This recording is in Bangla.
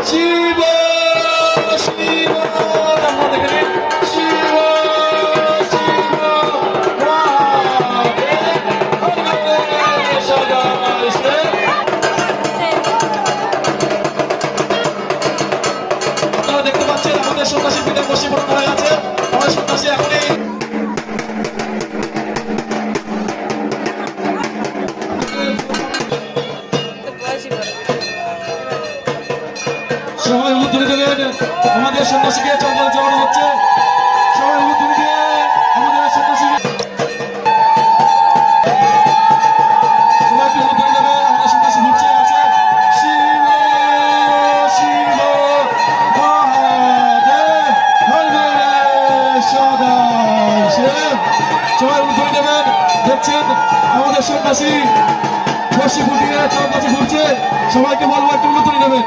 শিব শিব আমরা দেখে নিন শিব শিব মহাদেব হরে সদা আপনারা দেখতে পাচ্ছেন আমাদের সন্ন্যাসী পিতা বসীভূত হয়ে আছে। আমাদের সন্ন্যাসী এখনই সবাই উলুধ্বনি দেবেন। আমাদের সন্ন্যাসীকে চন্দন চালানো হচ্ছে। সবাই উলুধ্বনি দিয়ে আমাদের সন্ন্যাসীকে সবাইকে উলুধ্বনি দেবে। আমাদের সন্ন্যাসী ঘুরছে আছে শিব শিব মহাদেব হরে সদা শিব। সবাই উলুধ্বনি দেবেন। দেখছেন আমাদের সন্ন্যাসী বসি ফুটিয়ে চন্দ্রাসী ঘুরছে। সবাইকে বলবো একটু উলুধ্বনি দেবেন।